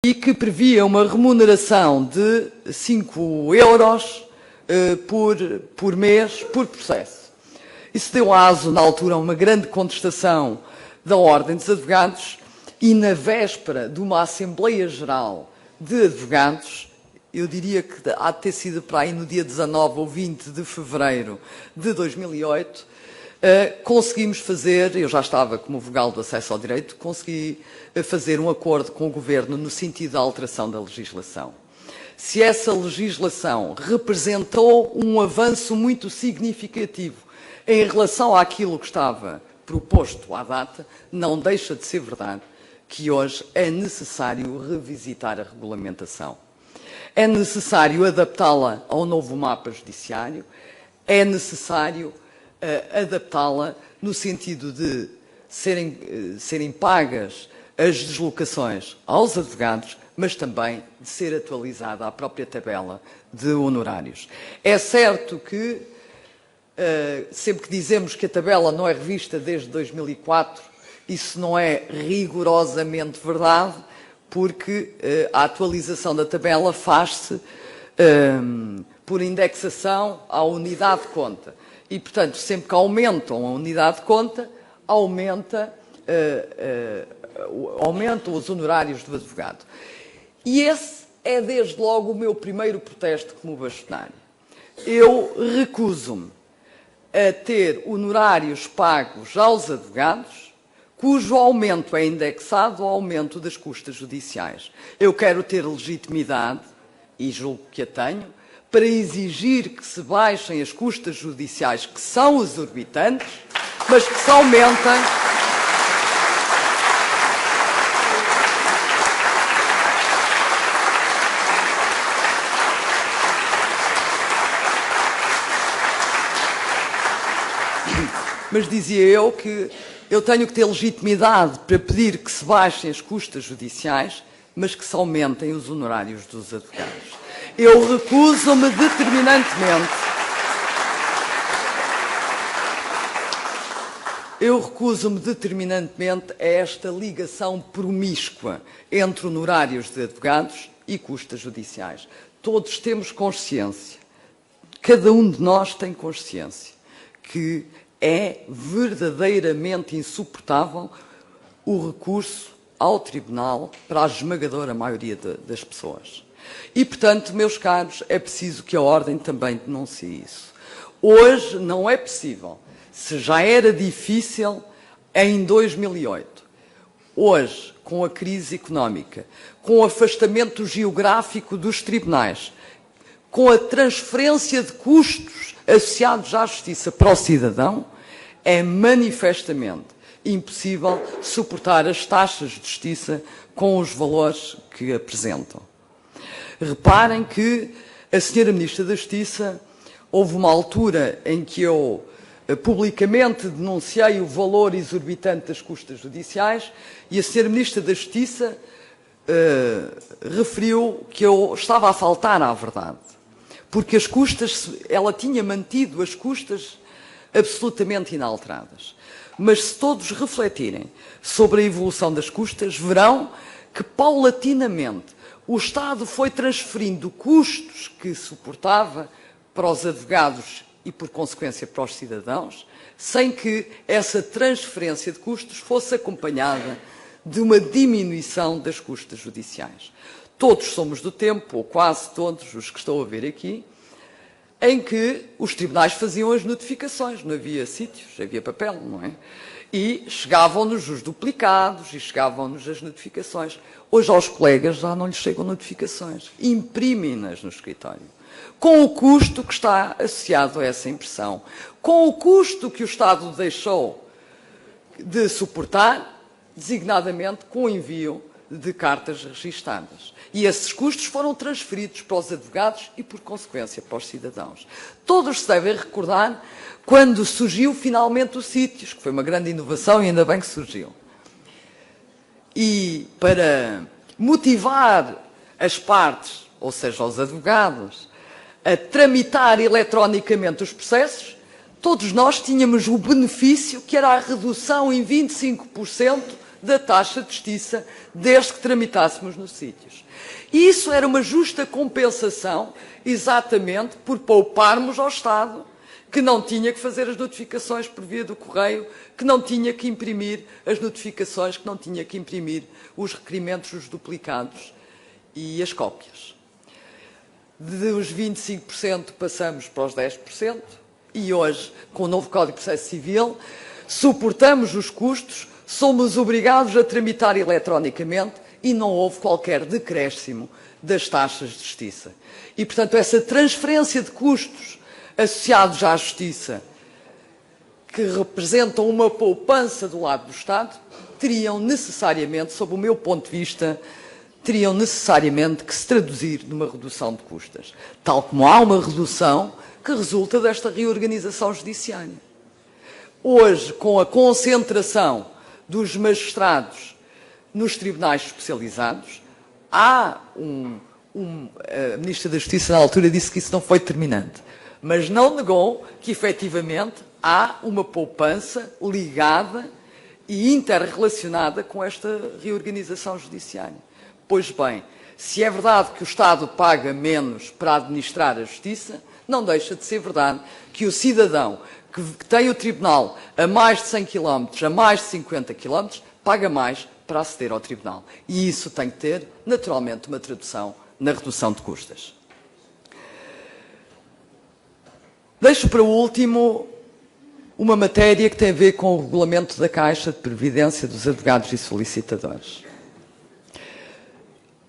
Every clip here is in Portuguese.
e que previa uma remuneração de 5 euros por mês por processo. Isso deu aso, na altura, a uma grande contestação da Ordem dos Advogados e, na véspera de uma Assembleia Geral de Advogados, eu diria que há de ter sido para aí no dia 19 ou 20 de fevereiro de 2008, conseguimos fazer, eu já estava como vogal do acesso ao direito, consegui fazer um acordo com o Governo no sentido da alteração da legislação. Se essa legislação representou um avanço muito significativo em relação àquilo que estava proposto à data, não deixa de ser verdade que hoje é necessário revisitar a regulamentação. É necessário adaptá-la ao novo mapa judiciário, é necessário adaptá-la no sentido de serem pagas as deslocações aos advogados, mas também de ser atualizada a própria tabela de honorários. É certo que, sempre que dizemos que a tabela não é revista desde 2004, isso não é rigorosamente verdade, porque a atualização da tabela faz-se por indexação à unidade de conta. E, portanto, sempre que aumentam a unidade de conta, aumentam os honorários do advogado. E esse é, desde logo, o meu primeiro protesto como bastonário. Eu recuso-me a ter honorários pagos aos advogados cujo aumento é indexado ao aumento das custas judiciais. Eu quero ter legitimidade, e julgo que a tenho, para exigir que se baixem as custas judiciais, que são exorbitantes, mas que se aumentem. Mas dizia eu que eu tenho que ter legitimidade para pedir que se baixem as custas judiciais, mas que se aumentem os honorários dos advogados. Eu recuso-me determinantemente a esta ligação promíscua entre honorários de advogados e custas judiciais. Todos temos consciência, cada um de nós tem consciência, que é verdadeiramente insuportável o recurso ao tribunal para a esmagadora maioria das pessoas. E, portanto, meus caros, é preciso que a Ordem também denuncie isso. Hoje não é possível, se já era difícil em 2008, hoje, com a crise económica, com o afastamento geográfico dos tribunais, com a transferência de custos associados à justiça para o cidadão, é manifestamente impossível suportar as taxas de justiça com os valores que apresentam. Reparem que a Sra. Ministra da Justiça, houve uma altura em que eu publicamente denunciei o valor exorbitante das custas judiciais e a Sra. Ministra da Justiça referiu que eu estava a faltar à verdade, porque as custas, ela tinha mantido as custas absolutamente inalteradas. Mas se todos refletirem sobre a evolução das custas, verão que, paulatinamente, o Estado foi transferindo custos que suportava para os advogados e, por consequência, para os cidadãos, sem que essa transferência de custos fosse acompanhada de uma diminuição das custas judiciais. Todos somos do tempo, ou quase todos os que estou a ver aqui, em que os tribunais faziam as notificações, não havia sítios, havia papel, não é? E chegavam-nos os duplicados e chegavam-nos as notificações. Hoje aos colegas já não lhes chegam notificações, imprimem-nas no escritório, com o custo que está associado a essa impressão, com o custo que o Estado deixou de suportar, designadamente com o envio de cartas registadas. E esses custos foram transferidos para os advogados e, por consequência, para os cidadãos. Todos se devem recordar quando surgiu finalmente o Sítios, que foi uma grande inovação e ainda bem que surgiu. E para motivar as partes, ou seja, os advogados, a tramitar eletronicamente os processos, todos nós tínhamos o benefício que era a redução em 25% da taxa de justiça desde que tramitássemos nos sítios. E isso era uma justa compensação, exatamente por pouparmos ao Estado, que não tinha que fazer as notificações por via do correio, que não tinha que imprimir as notificações, que não tinha que imprimir os requerimentos, os duplicados e as cópias. Dos 25% passamos para os 10% e hoje, com o novo Código de Processo Civil, suportamos os custos, somos obrigados a tramitar eletronicamente e não houve qualquer decréscimo das taxas de justiça. E, portanto, essa transferência de custos associados à justiça, que representam uma poupança do lado do Estado, teriam necessariamente, sob o meu ponto de vista, teriam necessariamente que se traduzir numa redução de custas, tal como há uma redução que resulta desta reorganização judiciária. Hoje, com a concentração dos magistrados nos tribunais especializados, a Ministra da Justiça, na altura, disse que isso não foi determinante, mas não negou que, efetivamente, há uma poupança ligada e interrelacionada com esta reorganização judiciária. Pois bem, se é verdade que o Estado paga menos para administrar a justiça, não deixa de ser verdade que o cidadão que tem o tribunal a mais de 100 km, a mais de 50 km, paga mais para aceder ao tribunal. E isso tem que ter, naturalmente, uma tradução na redução de custas. Deixo para o último uma matéria que tem a ver com o regulamento da Caixa de Previdência dos Advogados e Solicitadores.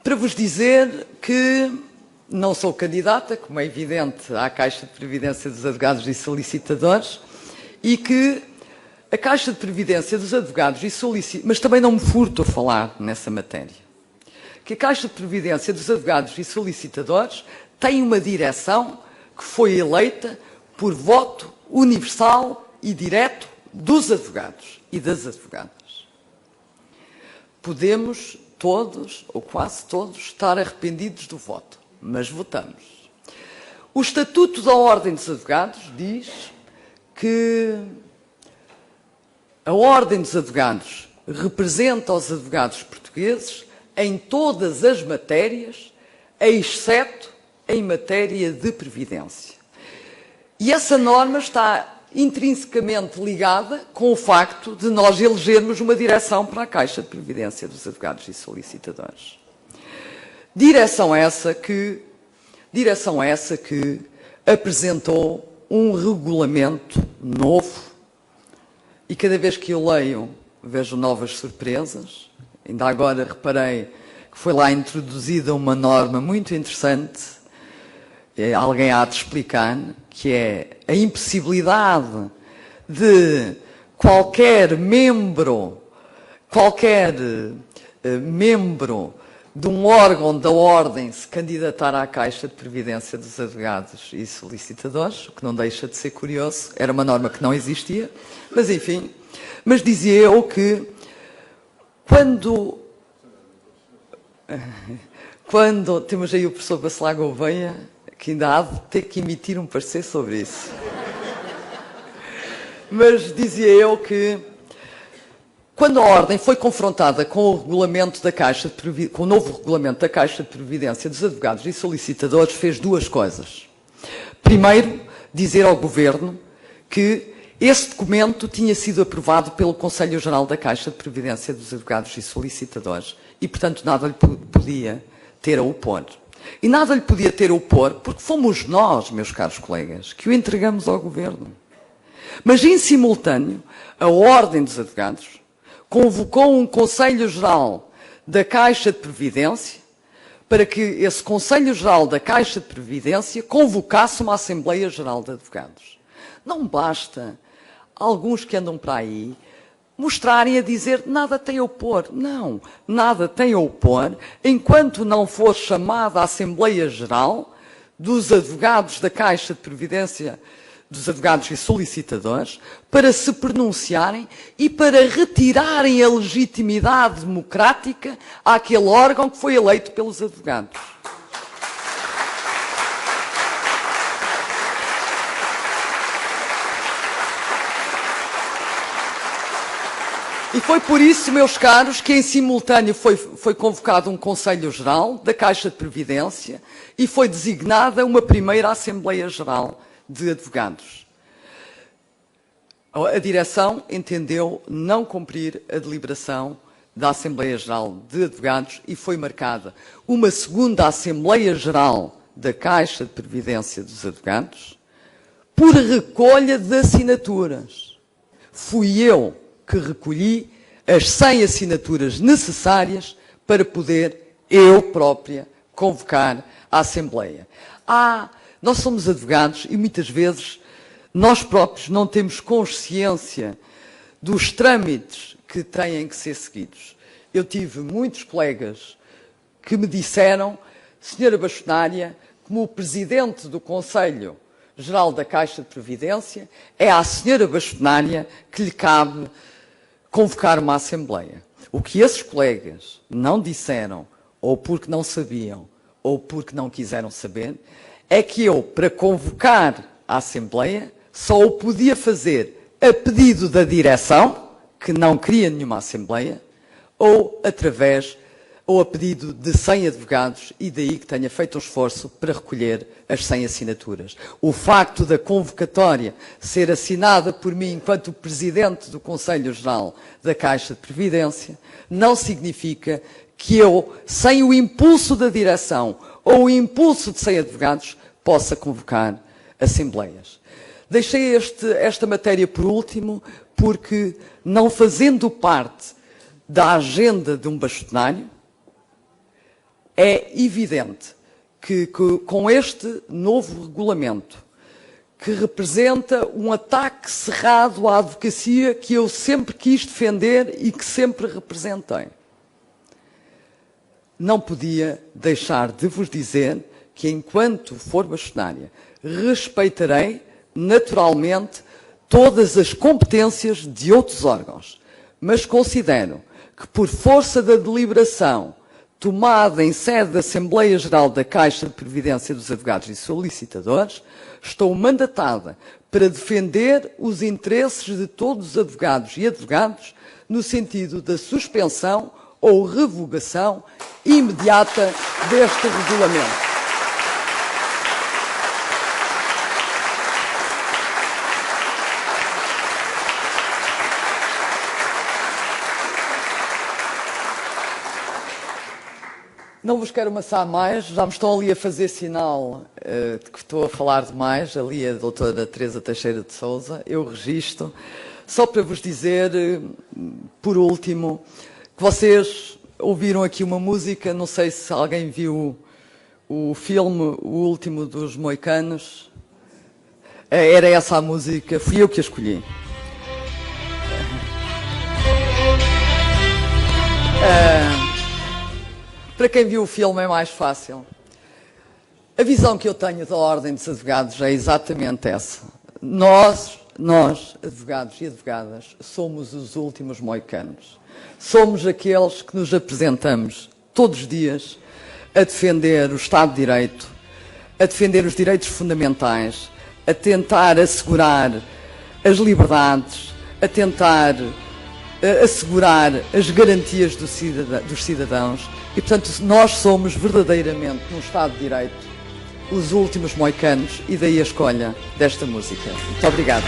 Para vos dizer que não sou candidata, como é evidente, à Caixa de Previdência dos Advogados e Solicitadores, e que a Caixa de Previdência dos Advogados e Solicitadores, mas também não me furto a falar nessa matéria, que a Caixa de Previdência dos Advogados e Solicitadores tem uma direção que foi eleita por voto universal e direto dos advogados e das advogadas. Podemos todos, ou quase todos, estar arrependidos do voto, mas votamos. O Estatuto da Ordem dos Advogados diz que a Ordem dos Advogados representa os advogados portugueses em todas as matérias, exceto em matéria de previdência. E essa norma está intrinsecamente ligada com o facto de nós elegermos uma direção para a Caixa de Previdência dos Advogados e Solicitadores. Direção essa que apresentou um regulamento novo e cada vez que eu leio vejo novas surpresas. Ainda agora reparei que foi lá introduzida uma norma muito interessante, alguém há de explicar, que é a impossibilidade de qualquer membro de um órgão da Ordem se candidatar à Caixa de Previdência dos Advogados e Solicitadores, o que não deixa de ser curioso, era uma norma que não existia, mas enfim. Mas dizia eu que quando temos aí o professor Bacelar Gouveia, que ainda há de ter que emitir um parecer sobre isso. Mas dizia eu que quando a Ordem foi confrontada com o regulamento da Caixa com o novo regulamento da Caixa de Previdência dos Advogados e Solicitadores, fez duas coisas. Primeiro, dizer ao Governo que esse documento tinha sido aprovado pelo Conselho Geral da Caixa de Previdência dos Advogados e Solicitadores e, portanto, nada lhe podia ter a opor. E nada lhe podia ter a opor porque fomos nós, meus caros colegas, que o entregamos ao Governo. Mas, em simultâneo, a Ordem dos Advogados convocou um Conselho Geral da Caixa de Previdência para que esse Conselho Geral da Caixa de Previdência convocasse uma Assembleia Geral de Advogados. Não basta alguns que andam para aí mostrarem a dizer nada tem a opor. Não, nada tem a opor enquanto não for chamada a Assembleia Geral dos Advogados da Caixa de Previdência dos Advogados e Solicitadores para se pronunciarem e para retirarem a legitimidade democrática àquele órgão que foi eleito pelos advogados. E foi por isso, meus caros, que em simultâneo foi convocado um Conselho Geral da Caixa de Previdência e foi designada uma primeira Assembleia Geral de Advogados. A direção entendeu não cumprir a deliberação da Assembleia Geral de Advogados e foi marcada uma segunda Assembleia Geral da Caixa de Previdência dos Advogados por recolha de assinaturas. Fui eu que recolhi as 100 assinaturas necessárias para poder eu própria convocar a Assembleia. Nós somos advogados e muitas vezes nós próprios não temos consciência dos trâmites que têm que ser seguidos. Eu tive muitos colegas que me disseram: Senhora Bastonária, como o Presidente do Conselho Geral da Caixa de Previdência, é à Senhora Bastonária que lhe cabe convocar uma Assembleia. O que esses colegas não disseram, ou porque não sabiam, ou porque não quiseram saber, é que eu, para convocar a Assembleia, só o podia fazer a pedido da direção, que não queria nenhuma Assembleia, ou a pedido de 100 advogados, e daí que tenha feito um esforço para recolher as 100 assinaturas. O facto da convocatória ser assinada por mim enquanto Presidente do Conselho Geral da Caixa de Previdência não significa que eu, sem o impulso da direção ou o impulso de 100 advogados, possa convocar assembleias. Deixei esta matéria por último porque, não fazendo parte da agenda de um bastonário, é evidente que com este novo regulamento, que representa um ataque cerrado à advocacia que eu sempre quis defender e que sempre representei, não podia deixar de vos dizer que, enquanto for bastonária, respeitarei naturalmente todas as competências de outros órgãos, mas considero que, por força da deliberação tomada em sede da Assembleia Geral da Caixa de Previdência dos Advogados e Solicitadores, estou mandatada para defender os interesses de todos os advogados e advogados no sentido da suspensão ou revogação imediata deste regulamento. Não vos quero amassar mais, já me estão ali a fazer sinal de que estou a falar demais, ali a doutora Teresa Teixeira de Sousa, eu registro, só para vos dizer, por último, que vocês ouviram aqui uma música, não sei se alguém viu o filme O Último dos Moicanos, era essa a música, fui eu que a escolhi. Para quem viu o filme é mais fácil. A visão que eu tenho da Ordem dos Advogados é exatamente essa. Nós, advogados e advogadas, somos os últimos moicanos. Somos aqueles que nos apresentamos todos os dias a defender o Estado de Direito, a defender os direitos fundamentais, a tentar assegurar as liberdades, a tentar assegurar as garantias dos cidadãos. E, portanto, nós somos verdadeiramente, num Estado de Direito, os últimos moicanos, e daí a escolha desta música. Muito obrigado.